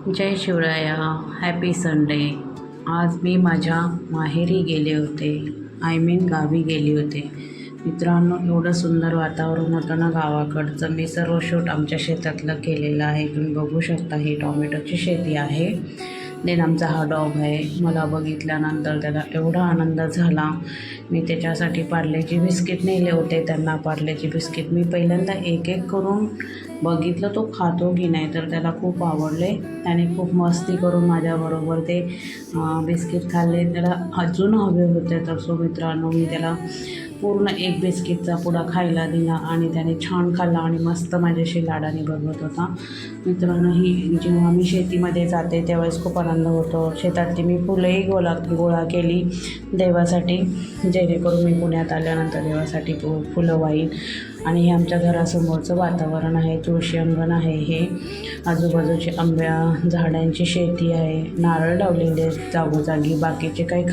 जय Shivraya, happy Sunday. आज मी माझ्या माहेरी गेले होते, गावी गेले होते। मित्रांनो, एवढं सुंदर वातावरण होतं ना गावाकडचं। मी सर्व शूट आमच्या शेतातलं केलेलं आहे। तुम्ही बघू शकता, ही टोमॅटोची शेती आहे। देन आमचा हा डॉग आहे। मला बघितल्यानंतर त्याला एवढा आनंद झाला। मी त्याच्यासाठी पार्लेची बिस्किट नेले होते त्यांना। पार्लेची बिस्किट मी पहिल्यांदा एक एक करून बघितलं तो खातो की नाही, तर त्याला खूप आवडले। त्याने खूप मस्ती करून माझ्याबरोबर ते बिस्किट खाल्ले। त्याला अजून हवे होते, तर सो मित्रांनो, मी त्याला पूर्ण एक बिस्किटचा पुडा खायला दिला आणि त्याने छान खाल्ला आणि मस्त माझ्याशी लाडाने बघत होता। मित्रांनो, ही जेव्हा मी शेतीमध्ये जाते त्यावेळेस खूप आनंद होतो। शेतातली मी फुलंही गोळा केली देवासाठी, जेणेकरून मी पुण्यात आल्यानंतर देवासाठी फुलं वाहीन। आणि हे आमच्या घरासमोरचं वातावरण आहे, तुळशी अंगण आहे। हे आजूबाजूची आंब्या झाडांची शेती आहे, नारळ लावलेले जागोजागी। बाकीचे काही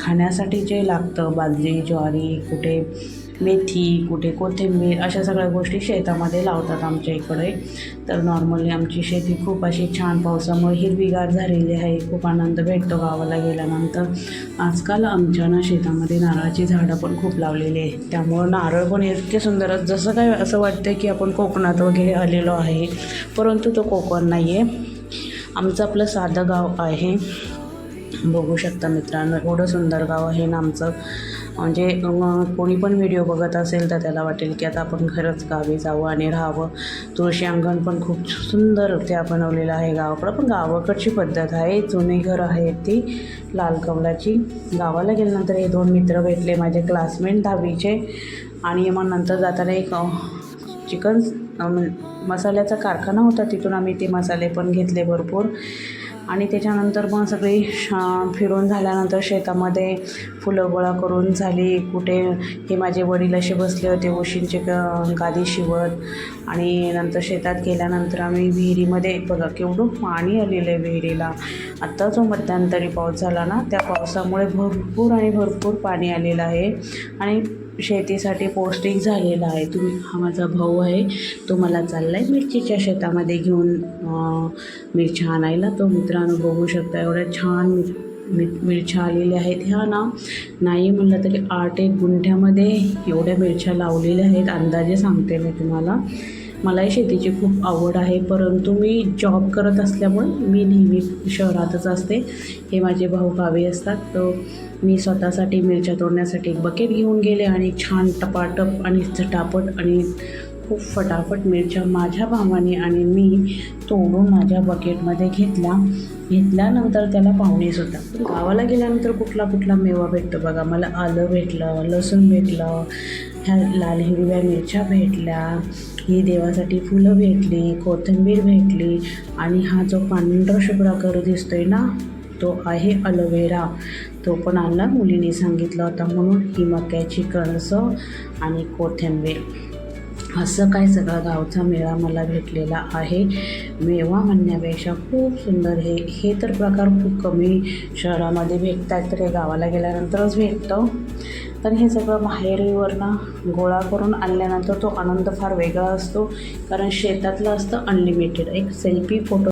खाण्यासाठी जे लागतं, बाजरी, ज्वारी, कुठे मेथी, कुठे कोथिंबीर, अशा सगळ्या गोष्टी शेतामध्ये लावतात आमच्या इकडे। तर नॉर्मली आमची शेती खूप अशी छान पावसामुळे हिरवीगार झालेली आहे। खूप आनंद भेटतो गावाला गेल्यानंतर। आजकाल आमच्या शेतामध्ये नारळाची झाडं पण खूप लावलेली आहेत, त्यामुळं नारळ पण इतके सुंदर, जसं काय असं वाटतं की आपण कोकणात वगैरे आलेलो आहे, परंतु तो कोकण नाही आहे। आमचं आपलं साधं गाव आहे। बघू शकता मित्रांनो, एवढं सुंदर गाव आहे ना आमचं। म्हणजे कोणी पण व्हिडिओ बघत असेल तर त्याला वाटेल की आता आपण खरंच गावी जावं आणि राहावं। तुळशी अंगण पण खूप सुंदर त्या बनवलेलं आहे गावाकडं, पण गावाकडची पद्धत आहे। जुनी घर आहेत ती लाल कमलाची। गावाला गेल्यानंतर हे दोन मित्र भेटले, माझे क्लासमेट 10वीचे। आणि मग नंतर जाताना एक चिकन मसाल्याचा कारखाना होता, तिथून आम्ही ते मसाले पण घेतले भरपूर। आणि त्याच्यानंतर मग सगळी फिरून झाल्यानंतर शेतामध्ये फुलं गोळा करून झाली। कुठे हे माझे वडील असे बसले होते उशींचे गादी शिवत। आणि नंतर शेतात गेल्यानंतर आम्ही विहिरीमध्ये, बघा केवढं पाणी आलेलं आहे विहिरीला। आत्ता जो मध्यंतरी पाऊस झाला ना, त्या पावसामुळे भरपूर पाणी आलेलं आहे आणि शेतीसाठी पौष्टिक झालेलं आहे। हा माझा भाऊ आहे, तो मला चालला आहे मिरचीच्या शेतामध्ये घेऊन मिरच्या आणायला। तो मित्रांनो बघू शकता, एवढ्या छान मिरच्या आलेल्या आहेत। ह्या ना नाही म्हणलं तरी 8-1 गुंठ्यामध्ये एवढ्या मिरच्या लावलेल्या आहेत, अंदाजे सांगते मी तुम्हाला। मलाही शेतीची खूप आवड आहे, परंतु मी जॉब करत असल्यामुळे मी नेहमी शहरातच असते। हे माझे भाऊ गावी असतात, तर मी स्वतःसाठी मिरच्या तोडण्यासाठी एक बकेट घेऊन गेले आणि छान टपाटप आणि झटापट आणि खूप फटाफट मिरच्या माझ्या भावाने आणि मी तोडून माझ्या बकेटमध्ये घेतल्यानंतर त्याला पाहुणेसुद्धा। गावाला गेल्यानंतर कुठला मेवा भेटतो बघा। मला आलं भेटलं, लसूण भेटलं, ह्या लाल हिरव्या मिरच्या भेटल्या, ही देवासाठी फुलं भेटली, कोथिंबीर भेटली। आणि हा जो पांढरा शुभ्र कर दिसतोय ना, तो आहे अलोवेरा। तो पण आणला, मुलीने सांगितला होता म्हणून। ही मक्याची कणसं आणि कोथिंबीर, असं काय सगळा गावचा मेळा मला भेटलेला आहे। मेवा म्हणण्यापेक्षा खूप सुंदर हे तर प्रकार खूप कमी शहरामध्ये भेटतात, तर हे गावाला गेल्यानंतरच भेटतं। तर हे सगळं माहेरीवरनं गोळा करून आणल्यानंतर तो आनंद फार वेगळा असतो, कारण शेतातलं असतं अनलिमिटेड। एक सेल्फी फोटो